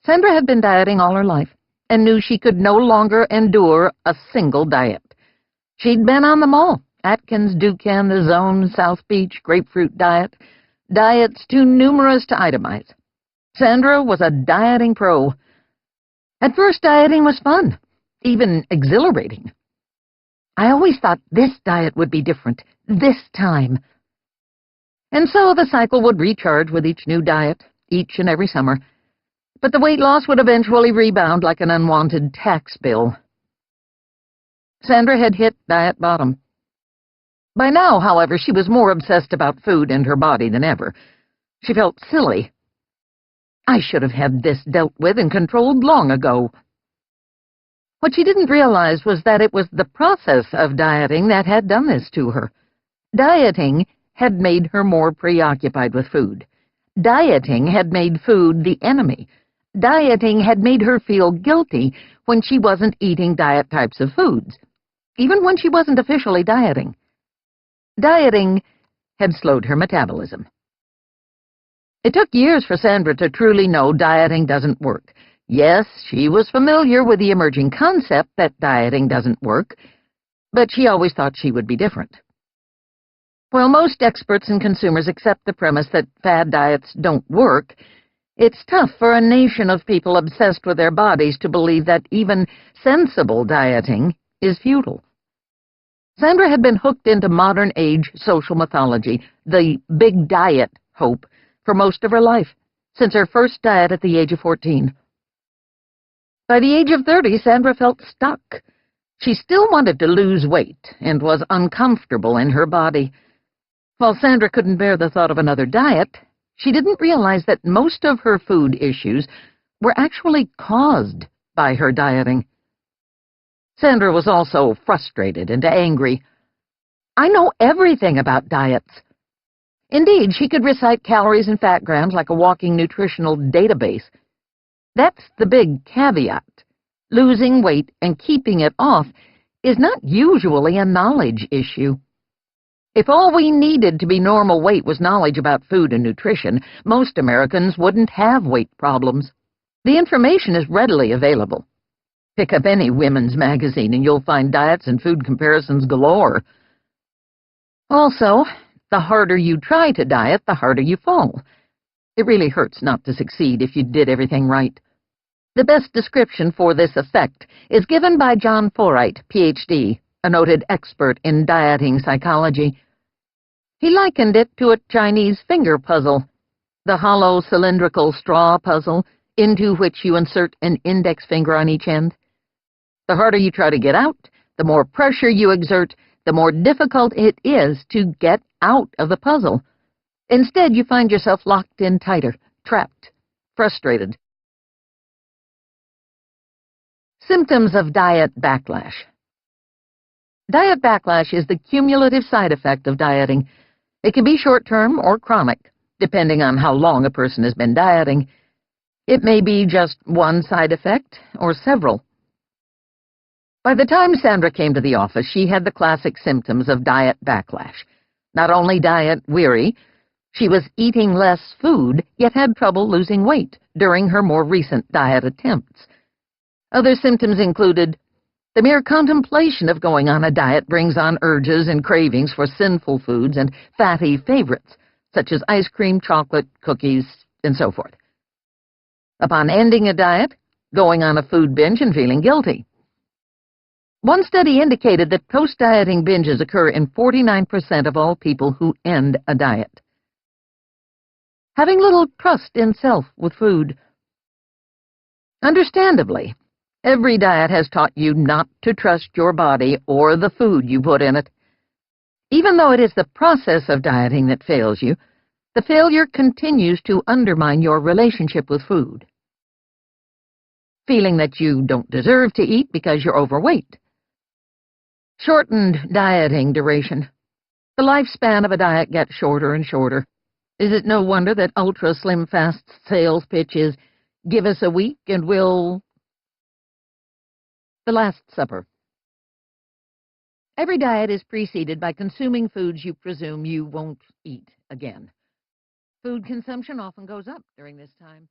Sandra had been dieting all her life and knew she could no longer endure a single diet. She'd been on them all: Atkins, Dukan, the Zone, South Beach, Grapefruit Diet, diets too numerous to itemize. Sandra was a dieting pro. At first, dieting was fun, even exhilarating. I always thought this diet would be different, this time. And so the cycle would recharge with each new diet, each and every summer. But the weight loss would eventually rebound like an unwanted tax bill. Sandra had hit diet bottom. By now, however, she was more obsessed about food and her body than ever. She felt silly. I should have had this dealt with and controlled long ago. What she didn't realize was that it was the process of dieting that had done this to her. Dieting had made her more preoccupied with food. Dieting had made food the enemy. Dieting had made her feel guilty when she wasn't eating diet types of foods, even when she wasn't officially dieting. Dieting had slowed her metabolism. It took years for Sandra to truly know dieting doesn't work. Yes, she was familiar with the emerging concept that dieting doesn't work, but she always thought she would be different. While most experts and consumers accept the premise that fad diets don't work, it's tough for a nation of people obsessed with their bodies to believe that even sensible dieting is futile. Sandra had been hooked into modern-age social mythology, the big diet hope, for most of her life, since her first diet at the age of 14. By the age of 30, Sandra felt stuck. She still wanted to lose weight and was uncomfortable in her body. While Sandra couldn't bear the thought of another diet, she didn't realize that most of her food issues were actually caused by her dieting. Sandra was also frustrated and angry. I know everything about diets. Indeed, she could recite calories and fat grams like a walking nutritional database. That's the big caveat. Losing weight and keeping it off is not usually a knowledge issue. If all we needed to be normal weight was knowledge about food and nutrition, most Americans wouldn't have weight problems. The information is readily available. Pick up any women's magazine and you'll find diets and food comparisons galore. Also, the harder you try to diet, the harder you fall. It really hurts not to succeed if you did everything right. The best description for this effect is given by John Forite, Ph.D., a noted expert in dieting psychology. He likened it to a Chinese finger puzzle, the hollow cylindrical straw puzzle into which you insert an index finger on each end. The harder you try to get out, the more pressure you exert, the more difficult it is to get out of the puzzle. Instead, you find yourself locked in tighter, trapped, frustrated. Symptoms of diet backlash. Diet backlash is the cumulative side effect of dieting. It can be short-term or chronic, depending on how long a person has been dieting. It may be just one side effect or several. By the time Sandra came to the office, she had the classic symptoms of diet backlash. Not only diet-weary, she was eating less food, yet had trouble losing weight during her more recent diet attempts. Other symptoms included the mere contemplation of going on a diet brings on urges and cravings for sinful foods and fatty favorites, such as ice cream, chocolate, cookies, and so forth. Upon ending a diet, going on a food binge and feeling guilty. One study indicated that post-dieting binges occur in 49% of all people who end a diet. Having little trust in self with food. Understandably, every diet has taught you not to trust your body or the food you put in it. Even though it is the process of dieting that fails you, the failure continues to undermine your relationship with food. Feeling that you don't deserve to eat because you're overweight. Shortened dieting duration. The lifespan of a diet gets shorter and shorter. Is it no wonder that Ultra Slim Fast's sales pitch is, give us a week and we'll... The Last Supper. Every diet is preceded by consuming foods you presume you won't eat again. Food consumption often goes up during this time.